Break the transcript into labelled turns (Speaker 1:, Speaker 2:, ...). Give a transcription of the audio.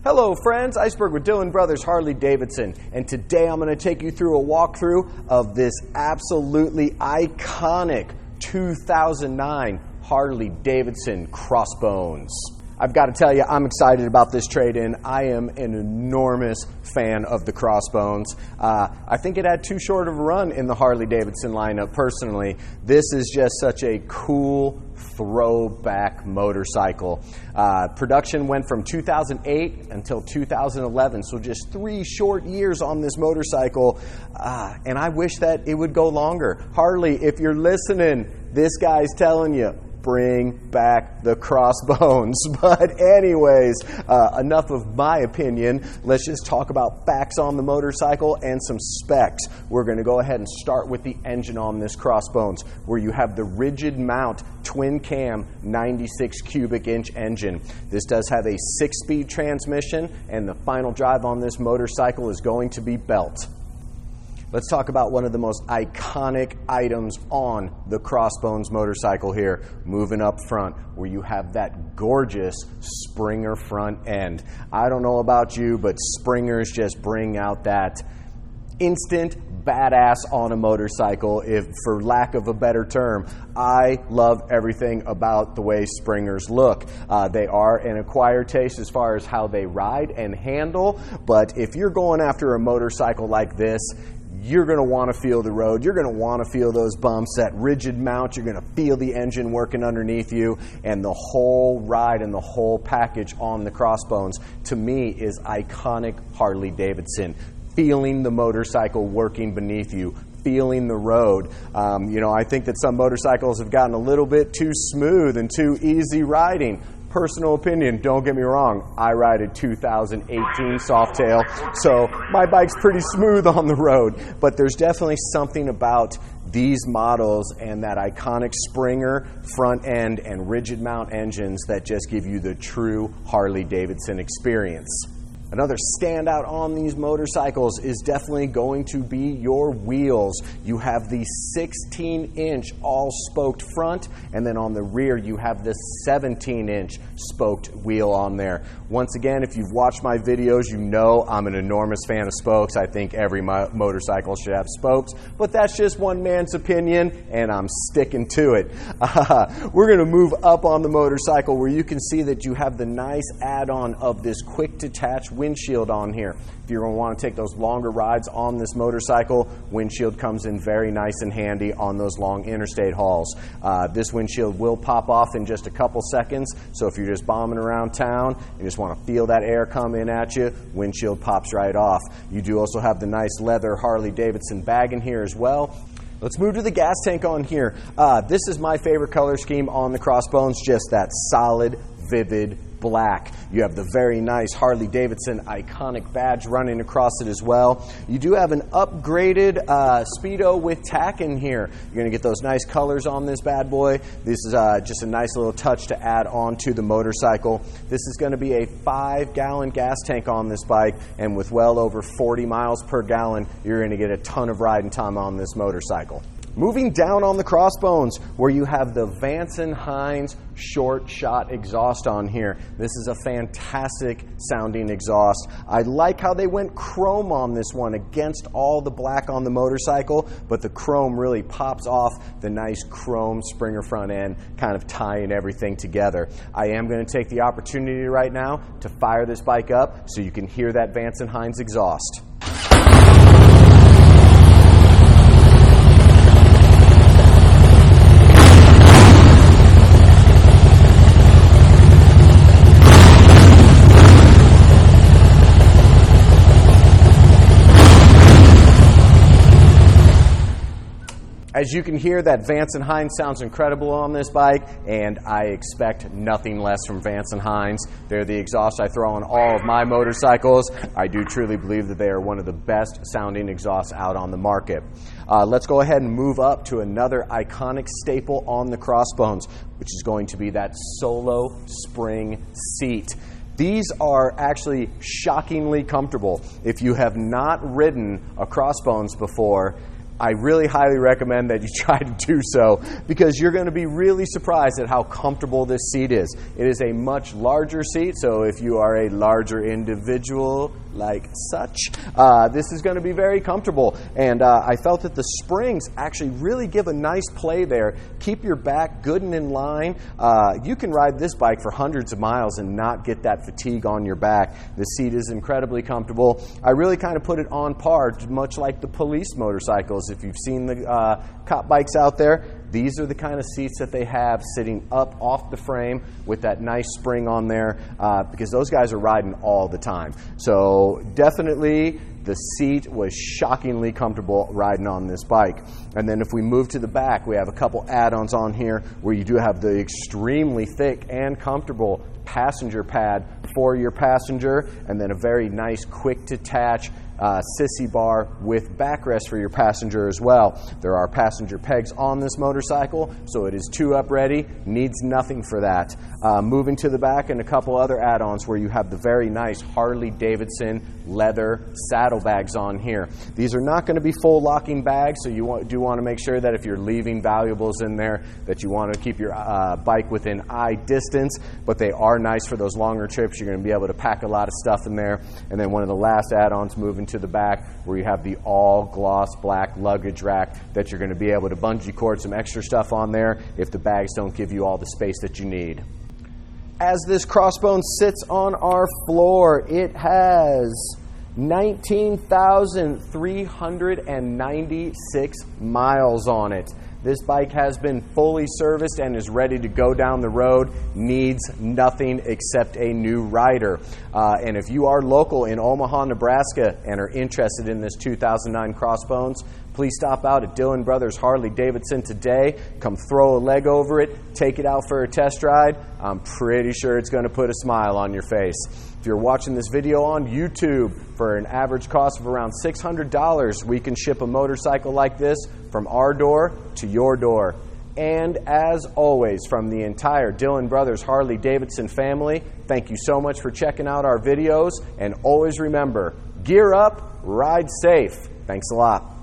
Speaker 1: Hello friends, Iceberg with Dillon Brothers Harley Davidson, and today I'm going to take you through a walkthrough of this absolutely iconic 2009 Harley Davidson Crossbones. I've got to tell you, I'm excited about this trade-in. I am an enormous fan of the Crossbones. I think it had too short of a run in the Harley Davidson lineup personally. This is just such a cool throwback motorcycle. Production went from 2008 until 2011, so just 3 short years on this motorcycle, and I wish that it would go longer. Harley, if you're listening, this guy's telling you, bring back the Crossbones. But anyways, enough of my opinion. Let's just talk about facts on the motorcycle and some specs. We're going to go ahead and start with the engine on this Crossbones, where you have the rigid mount twin cam 96 cubic inch engine. This does have a 6-speed transmission, and the final drive on this motorcycle is going to be belt. Let's talk about one of the most iconic items on the Crossbones motorcycle here, moving up front, where you have that gorgeous Springer front end. I don't know about you, but Springers just bring out that instant badass on a motorcycle, if for lack of a better term. I love everything about the way Springers look. They are an acquired taste as far as how they ride and handle, but if you're going after a motorcycle like this, you're going to want to feel the road. You're going to want to feel those bumps, that rigid mount. You're going to feel the engine working underneath you, and the whole ride and the whole package on the Crossbones, to me, is iconic Harley Davidson. Feeling the motorcycle working beneath you, feeling the road. I think that some motorcycles have gotten a little bit too smooth and too easy riding. Personal opinion, don't get me wrong, I ride a 2018 Softail, so my bike's pretty smooth on the road, but there's definitely something about these models and that iconic Springer front end and rigid mount engines that just give you the true Harley Davidson experience. Another standout on these motorcycles is definitely going to be your wheels. You have the 16-inch all-spoked front, and then on the rear you have the 17-inch spoked wheel on there. Once again, if you've watched my videos, you know I'm an enormous fan of spokes. I think every motorcycle should have spokes, but that's just one man's opinion, and I'm sticking to it. We're going to move up on the motorcycle, where you can see that you have the nice add-on of this quick detach windshield on here. If you're going to want to take those longer rides on this motorcycle, windshield comes in very nice and handy on those long interstate hauls. This windshield will pop off in just a couple seconds, so if you're just bombing around town and just want to feel that air come in at you, windshield pops right off. You do also have the nice leather Harley Davidson bag in here as well. Let's move to the gas tank on here. This is my favorite color scheme on the Crossbones, just that solid, vivid black. You have the very nice Harley Davidson iconic badge running across it as well. You do have an upgraded Speedo with tack in here. You're going to get those nice colors on this bad boy. This is just a nice little touch to add on to the motorcycle. This is going to be a 5-gallon gas tank on this bike, and with well over 40 miles per gallon, you're going to get a ton of riding time on this motorcycle. Moving down on the Crossbones, where you have the Vance & Hines short shot exhaust on here. This is a fantastic sounding exhaust. I like how they went chrome on this one against all the black on the motorcycle, but the chrome really pops off the nice chrome Springer front end, kind of tying everything together. I am going to take the opportunity right now to fire this bike up so you can hear that Vance & Hines exhaust. As you can hear, that Vance & Hines sounds incredible on this bike, and I expect nothing less from Vance & Hines. They're the exhaust I throw on all of my motorcycles. I do truly believe that they are one of the best sounding exhausts out on the market. Let's go ahead and move up to another iconic staple on the Crossbones, which is going to be that solo spring seat. These are actually shockingly comfortable. If you have not ridden a Crossbones before, I really highly recommend that you try to do so, because you're going to be really surprised at how comfortable this seat is. It is a much larger seat, so if you are a larger individual like such, this is going to be very comfortable. And I felt that the springs actually really give a nice play there. Keep your back good and in line. You can ride this bike for hundreds of miles and not get that fatigue on your back. The seat is incredibly comfortable. I really kind of put it on par, much like the police motorcycles. If you've seen the cop bikes out there, these are the kind of seats that they have sitting up off the frame with that nice spring on there, because those guys are riding all the time. So definitely the seat was shockingly comfortable riding on this bike. And then if we move to the back, we have a couple add-ons on here where you do have the extremely thick and comfortable passenger pad for your passenger, and then a very nice quick detach sissy bar with backrest for your passenger as well. There are passenger pegs on this motorcycle, so it is 2-up ready, needs nothing for that. Moving to the back, and a couple other add-ons where you have the very nice Harley Davidson leather saddlebags on here. These are not going to be full locking bags, so you do want to make sure that if you're leaving valuables in there, that you want to keep your bike within eye distance, but they are nice for those longer trips. You're going to be able to pack a lot of stuff in there. And then one of the last add-ons, moving to the back, where you have the all gloss black luggage rack that you're going to be able to bungee cord some extra stuff on there if the bags don't give you all the space that you need. As this Crossbone sits on our floor, it has 19,396 miles on it. This bike has been fully serviced and is ready to go down the road, needs nothing except a new rider. And if you are local in Omaha, Nebraska and are interested in this 2009 Crossbones, please stop out at Dillon Brothers Harley Davidson today. Come throw a leg over it, take it out for a test ride. I'm pretty sure it's going to put a smile on your face. If you're watching this video on YouTube, for an average cost of around $600, we can ship a motorcycle like this from our door to your door. And as always, from the entire Dillon Brothers Harley Davidson family, thank you so much for checking out our videos. And always remember, gear up, ride safe. Thanks a lot.